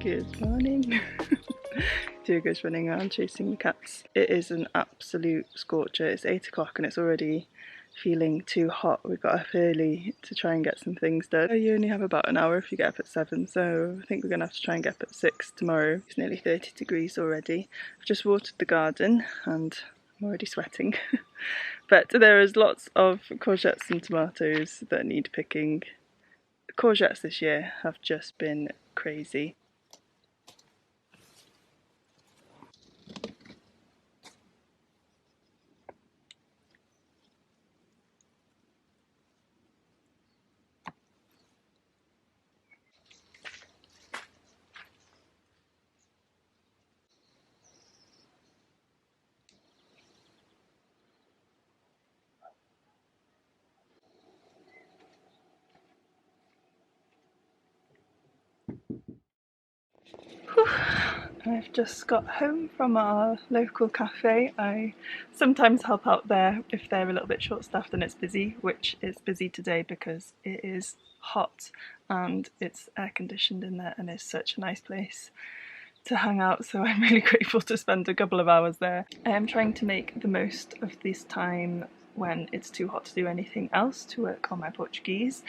Good morning. Diogo's running around chasing the cats. It is an absolute scorcher. It's 8 o'clock and it's already feeling too hot. We got up early to try and get some things done. You only have about an hour if you get up at 7, so I think we're going to have to try and get up at 6 tomorrow. It's nearly 30 degrees already. I've just watered the garden and I'm already sweating. But there is lots of courgettes and tomatoes that need picking. The courgettes this year have just been crazy. I've just got home from our local cafe. I sometimes help out there if they're a little bit short-staffed and it's busy, which is busy today because it is hot and it's air-conditioned in there and it's such a nice place to hang out, so I'm really grateful to spend a couple of hours there. I am trying to make the most of this time when it's too hot to do anything else to work on my Portuguese,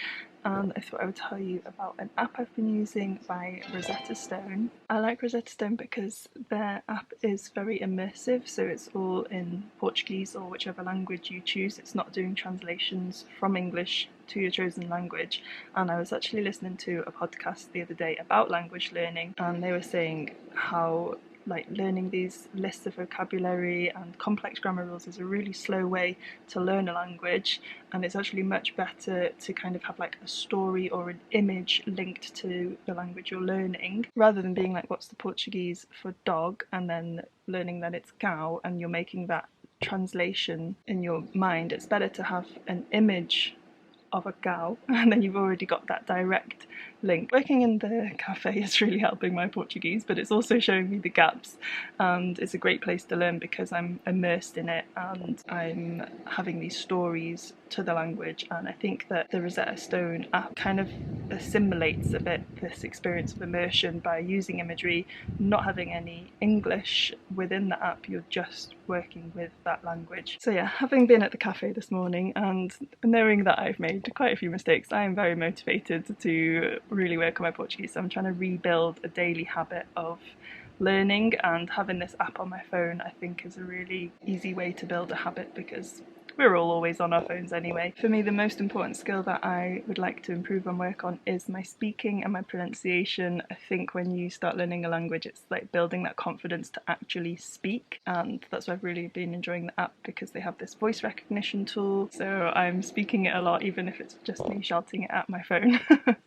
and I thought I would tell you about an app I've been using by Rosetta Stone. I like Rosetta Stone because their app is very immersive, so it's all in Portuguese or whichever language you choose. It's not doing translations from English to your chosen language. And I was actually listening to a podcast the other day about language learning, and they were saying how learning these lists of vocabulary and complex grammar rules is a really slow way to learn a language, and it's actually much better to kind of have like a story or an image linked to the language you're learning, rather than being like, what's the Portuguese for dog, and then learning that it's cow and you're making that translation in your mind. It's better to have an image of a cow and then you've already got that direct link. Working in the cafe is really helping my Portuguese, but it's also showing me the gaps, and it's a great place to learn because I'm immersed in it and I'm having these stories to the language. And I think that the Rosetta Stone app kind of assimilates a bit this experience of immersion by using imagery, not having any English within the app, you're just working with that language. So yeah, having been at the cafe this morning and knowing that I've made quite a few mistakes, I am very motivated to really work on my Portuguese. So I'm trying to rebuild a daily habit of learning, and having this app on my phone I think is a really easy way to build a habit because we're all always on our phones anyway. For me, the most important skill that I would like to improve and work on is my speaking and my pronunciation. I think when you start learning a language, it's like building that confidence to actually speak, and that's why I've really been enjoying the app because they have this voice recognition tool, so I'm speaking it a lot even if it's just me shouting it at my phone.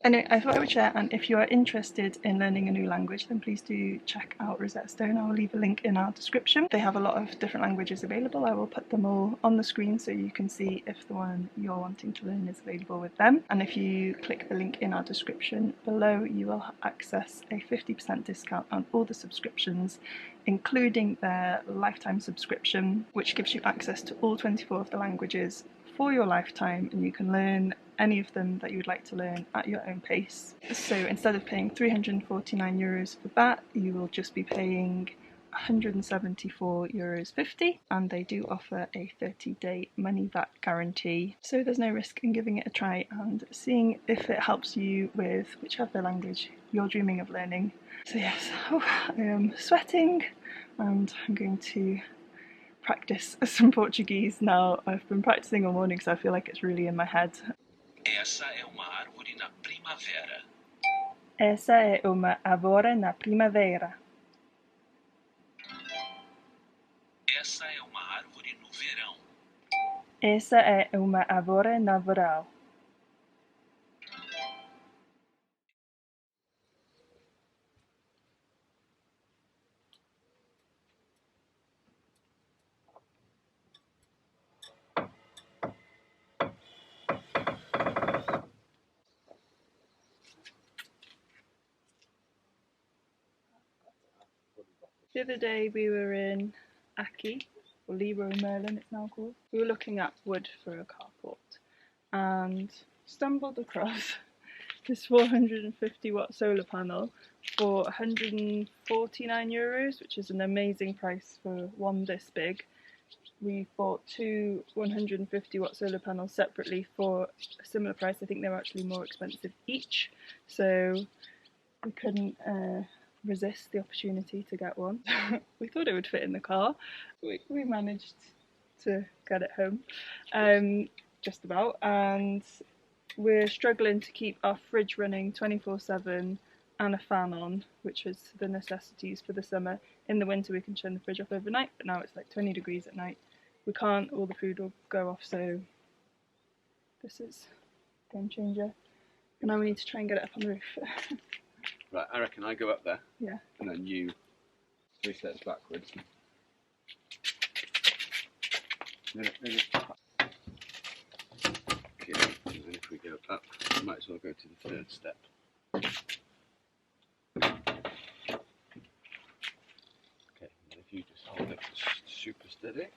Anyway, I thought I would share, and if you are interested in learning a new language then please do check out Rosetta Stone. I will leave a link in our description. They have a lot of different languages available. I will put them all on the screen so you can see if the one you're wanting to learn is available with them. And if you click the link in our description below, you will access a 50% discount on all the subscriptions, including their lifetime subscription, which gives you access to all 24 of the languages for your lifetime, and you can learn any of them that you would like to learn at your own pace. So instead of paying €349 for that, you will just be paying €174.50, and they do offer a 30-day money back guarantee, so there's no risk in giving it a try and seeing if it helps you with whichever language you're dreaming of learning. So yes, I am sweating and I'm going to practice some Portuguese now. I've been practicing all morning, so I feel like it's really in my head. Essa é uma árvore na primavera. Essa é uma árvore na primavera. Essa é uma árvore no verão. Essa é uma árvore no verão. The other day we were in Aki, or Leroy Merlin it's now called. We were looking at wood for a carport and stumbled across this 450-watt solar panel for €149, which is an amazing price for one this big. We bought two 150-watt solar panels separately for a similar price. I think they were actually more expensive each, so we couldn't resist the opportunity to get one. We thought it would fit in the car. We managed to get it home, just about, and we're struggling to keep our fridge running 24/7 and a fan on, which was the necessities for the summer. In the winter we can turn the fridge off overnight, but now it's like 20 degrees at night. We can't, all the food will go off, so this is a game changer. And now we need to try and get it up on the roof. Right, I reckon I go up there. Yeah. And then you 3 steps backwards. No. Okay, and then if we go up, we might as well go to the 3rd step. Okay, and if you just hold it super steady.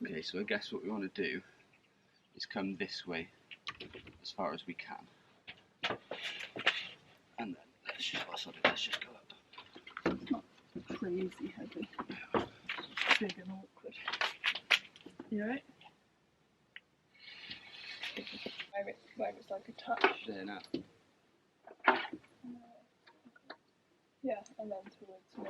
Okay, so I guess what we want to do is come this way as far as we can. And then let's just go up. It's not crazy heavy. Big and awkward. You alright? Where it's like a touch. There now. Yeah, and then towards me.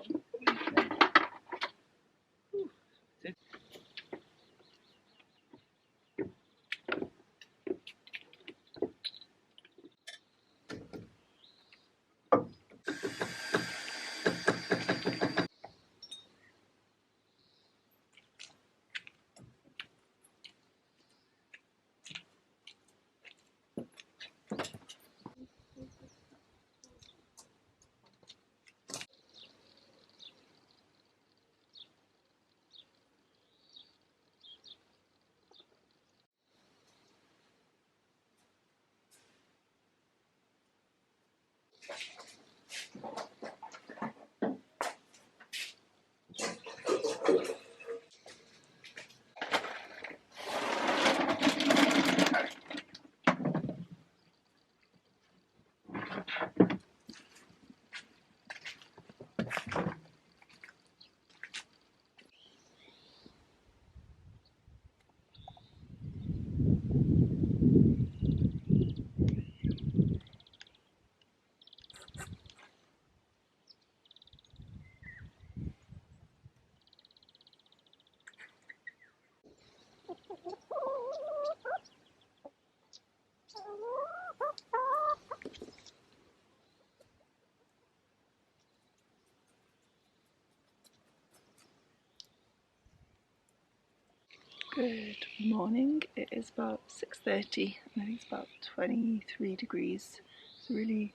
Good morning, it is about 6:30 and I think it's about 23 degrees. It's a really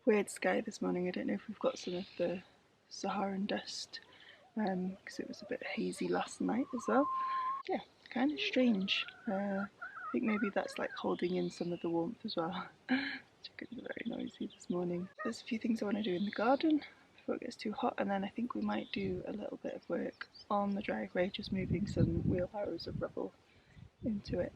weird sky this morning. I don't know if we've got some of the Saharan dust because it was a bit hazy last night as well. Yeah, kind of strange. I think maybe that's like holding in some of the warmth as well. Chickens are very noisy this morning. There's a few things I want to do in the garden before it gets too hot, and then I think we might do a little bit of work on the driveway, just moving some wheelbarrows of rubble into it.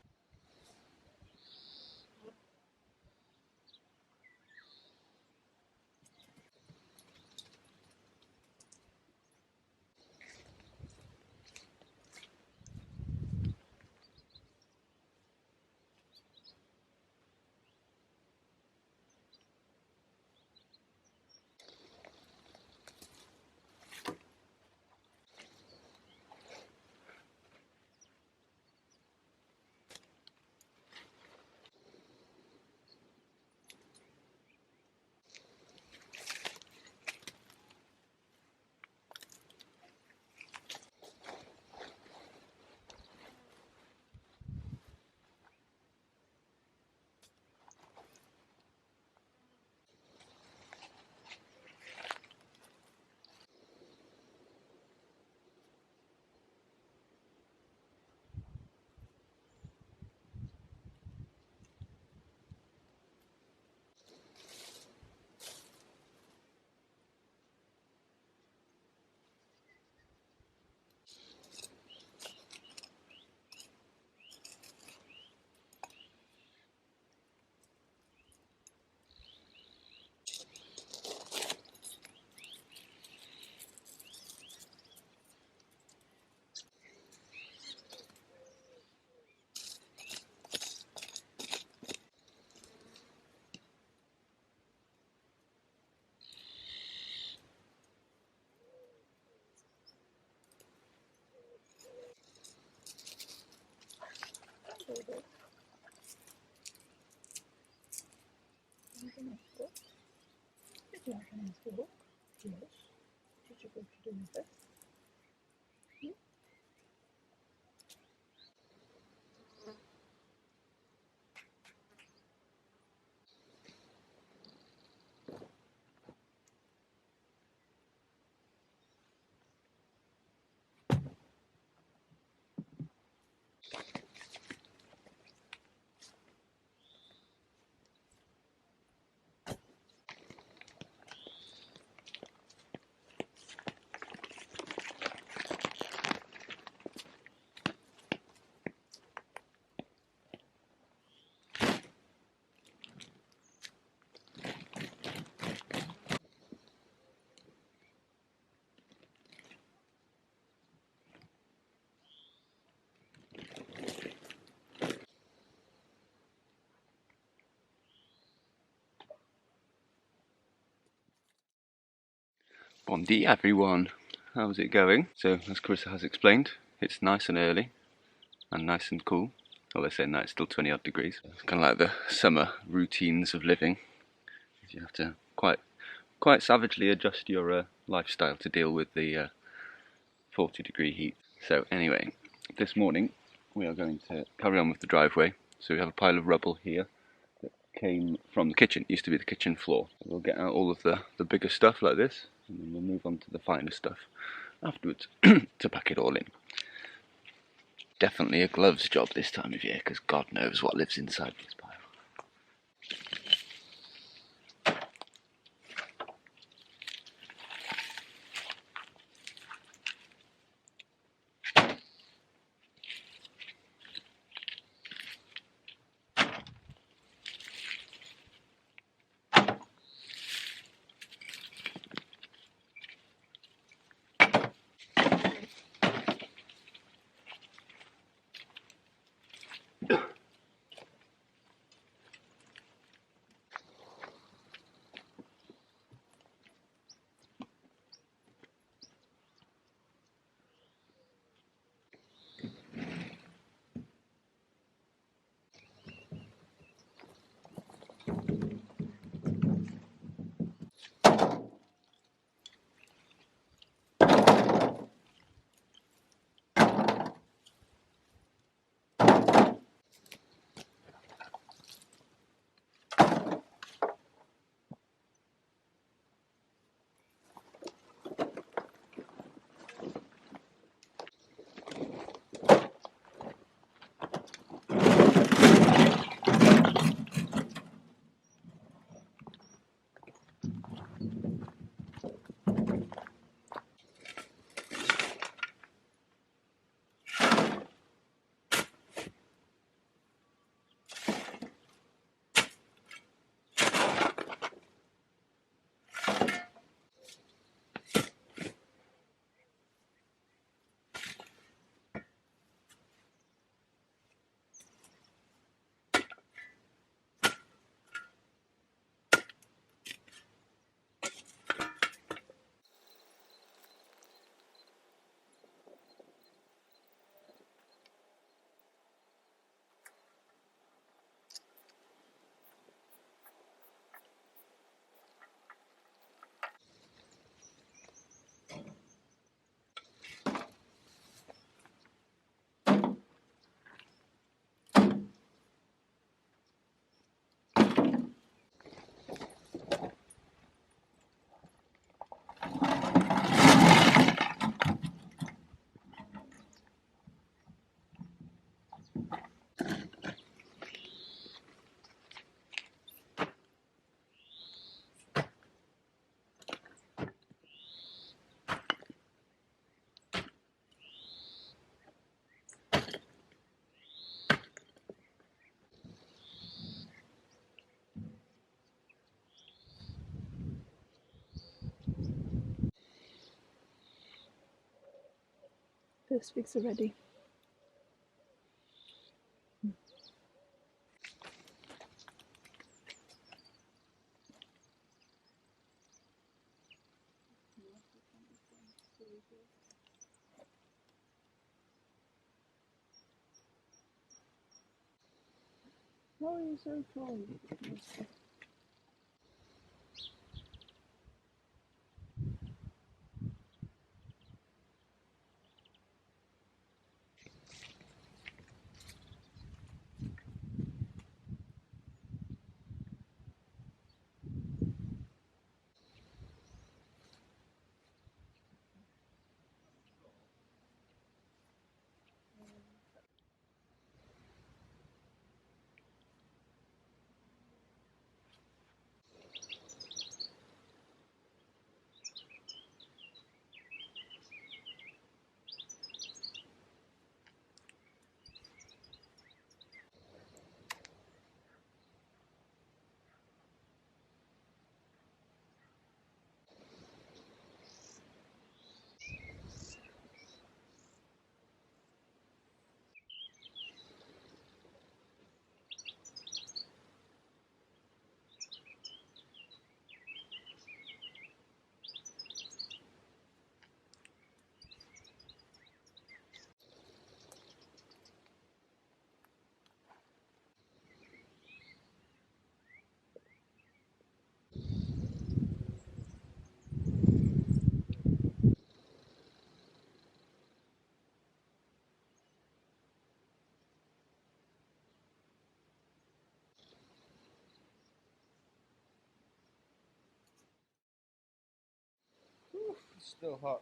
Oh, yes. Did you go to do with this? Bon dia everyone, how's it going? So as Carissa has explained, it's nice and early and nice and cool. Well, I say night, it's still 20 odd degrees. It's kind of like the summer routines of living. You have to quite savagely adjust your lifestyle to deal with the 40-degree heat. So anyway, this morning we are going to carry on with the driveway. So we have a pile of rubble here that came from the kitchen. It used to be the kitchen floor. We'll get out all of the bigger stuff like this, and then we'll move on to the finer stuff afterwards to pack it all in. Definitely a gloves job this time of year, because God knows what lives inside this pile. First figs are ready. Oh, you're so tall. Still hot.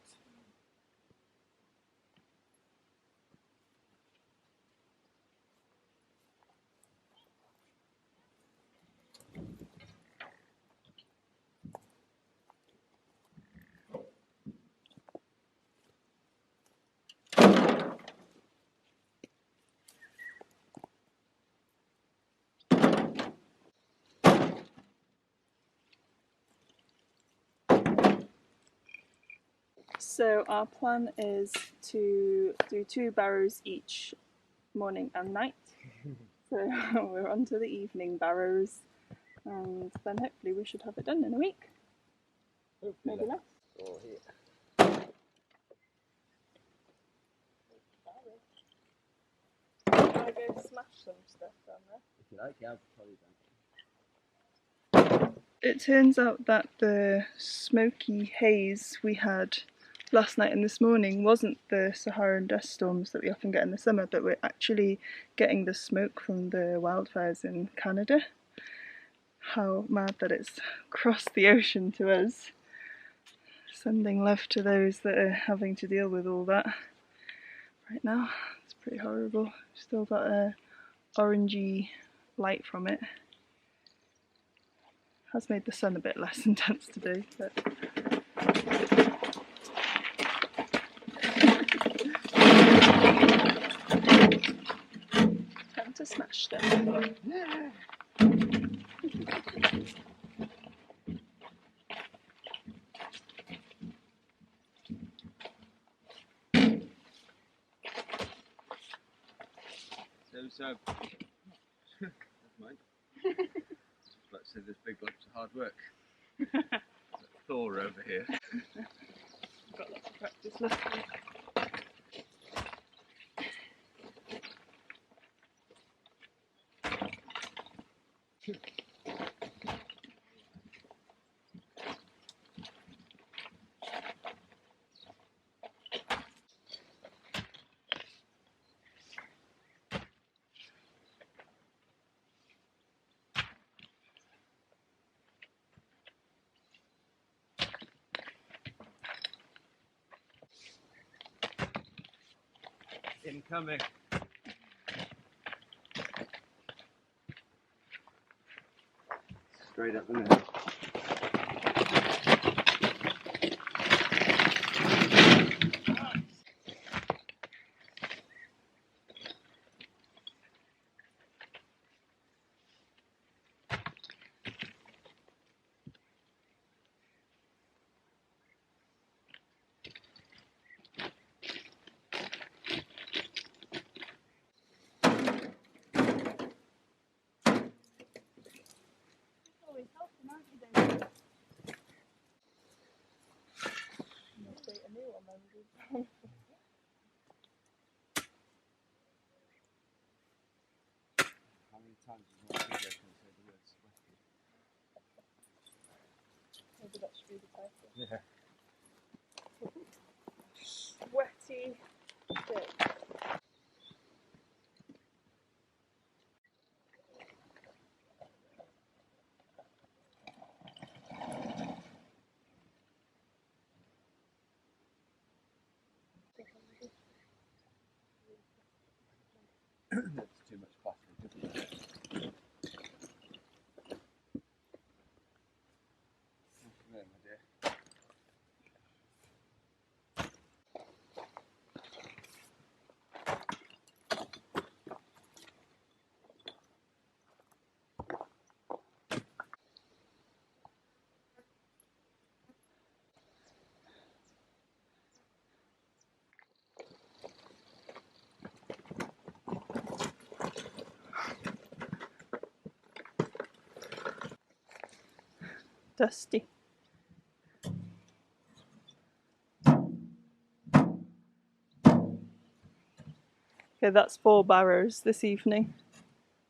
So our plan is to do 2 barrows each morning and night. So we're on to the evening barrows, and then hopefully we should have it done in a week. Maybe less. Oh, here. Can I go smash some stuff down there? If you like, yeah, probably don't. It turns out that the smoky haze we had last night and this morning wasn't the Saharan dust storms that we often get in the summer, but we're actually getting the smoke from the wildfires in Canada. How mad that it's crossed the ocean to us. Sending love to those that are having to deal with all that right now. It's pretty horrible. Still got a orangey light from it. Has made the sun a bit less intense today, but time to smash them. So, never mind. Like I said, there's big lots of hard work. Thor over here. Got lots of practice left. Incoming. Straight up the middle. Always helping, aren't you, David? Must wait a new one then. How many times is my video can say the word sweaty? Maybe that should be the title. Yeah. Sweaty shit. That's too much plastic, isn't it? There, my dear. Dusty. Okay, that's 4 barrows this evening.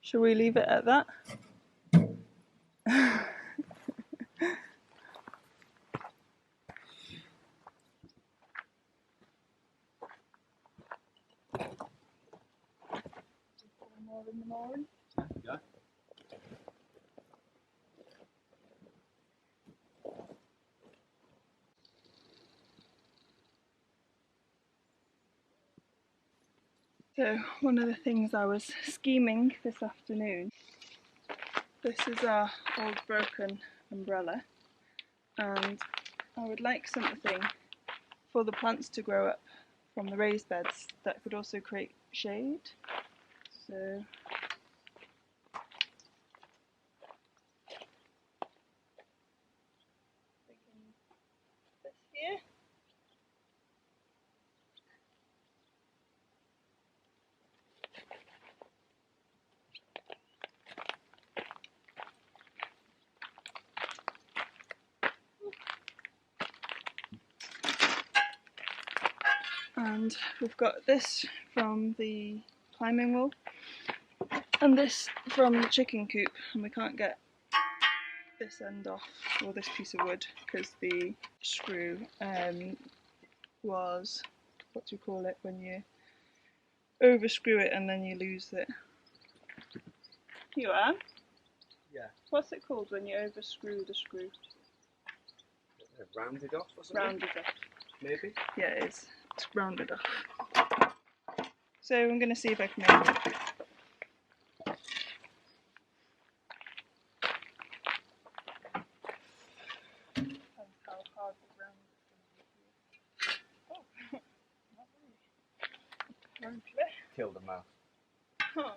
Shall we leave it at that? More in the morning. Yeah. So one of the things I was scheming this afternoon, this is our old broken umbrella, and I would like something for the plants to grow up from the raised beds that could also create shade. So thinking this here. And we've got this from the climbing wall and this from the chicken coop, and we can't get this end off, or this piece of wood, because the screw was, what do you call it when you over screw it and then you lose it? You are? Yeah. What's it called when you over screw the screw? Rounded off or something? Rounded off. Maybe? Yeah, it is. It's rounded off. So I'm going to see if I can make it. Depends how hard the round is. Oh, not really. Killed a mouse. Oh.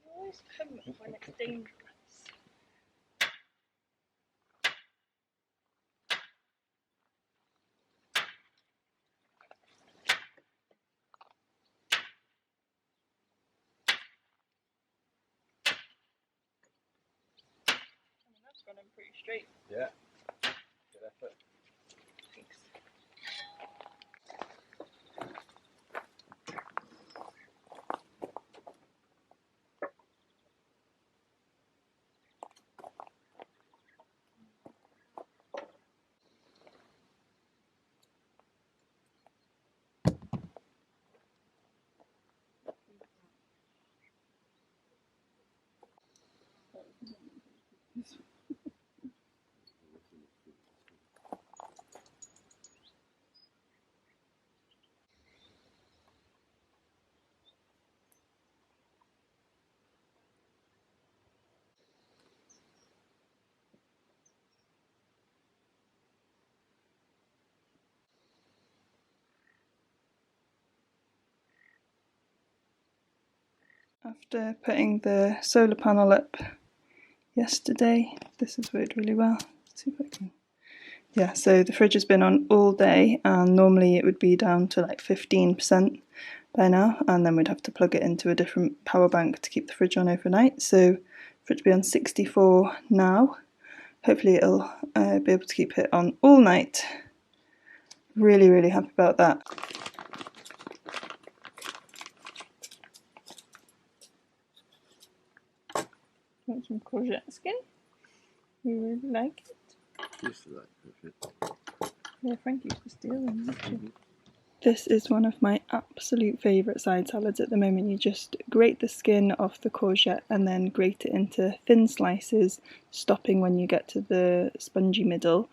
You always come when it's dangerous. I mean, that's gone in pretty straight. Yeah. Good effort. Thanks. After putting the solar panel up yesterday, this has worked really well. Let's see if I can. Yeah, so the fridge has been on all day, and normally it would be down to like 15% by now, and then we'd have to plug it into a different power bank to keep the fridge on overnight. So the fridge will be on 64 now. Hopefully it'll be able to keep it on all night. Really, really happy about that. Want some courgette skin? You really like it? Used to like it. Yeah, Frankie used to steal them, didn't she? This is one of my absolute favourite side salads at the moment. You just grate the skin off the courgette and then grate it into thin slices, stopping when you get to the spongy middle,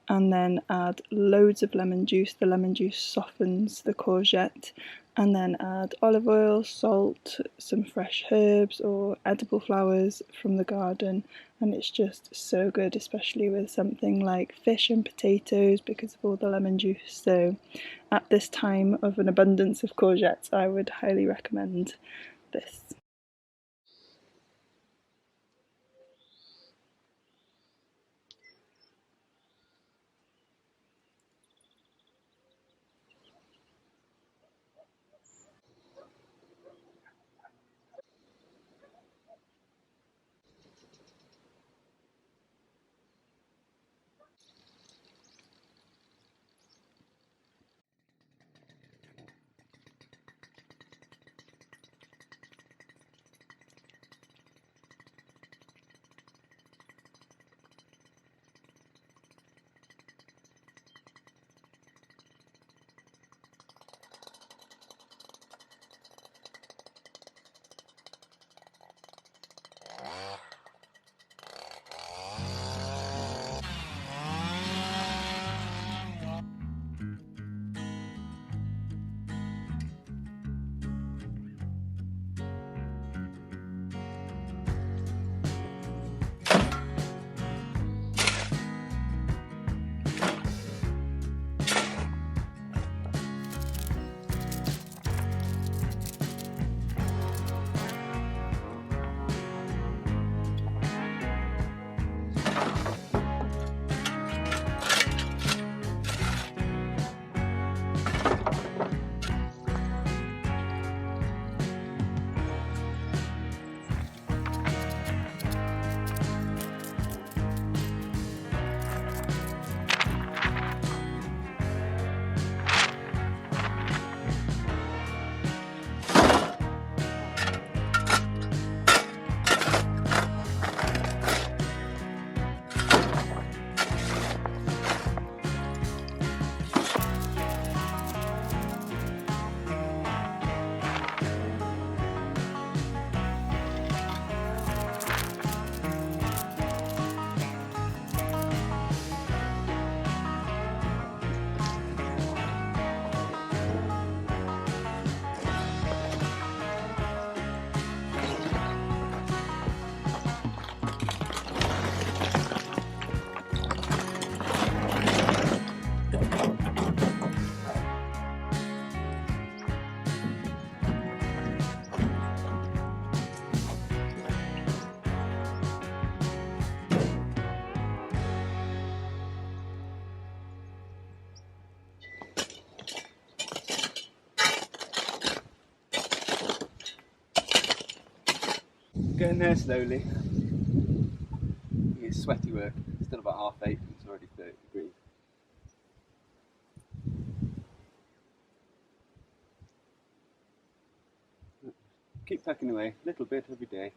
and then add loads of lemon juice. The lemon juice softens the courgette, and then add olive oil, salt, some fresh herbs or edible flowers from the garden, and it's just so good, especially with something like fish and potatoes because of all the lemon juice. So at this time of an abundance of courgettes, I would highly recommend this. Getting there slowly. It's sweaty work. It's still about 8:30. It's already 30 degrees. Keep packing away, a little bit every day.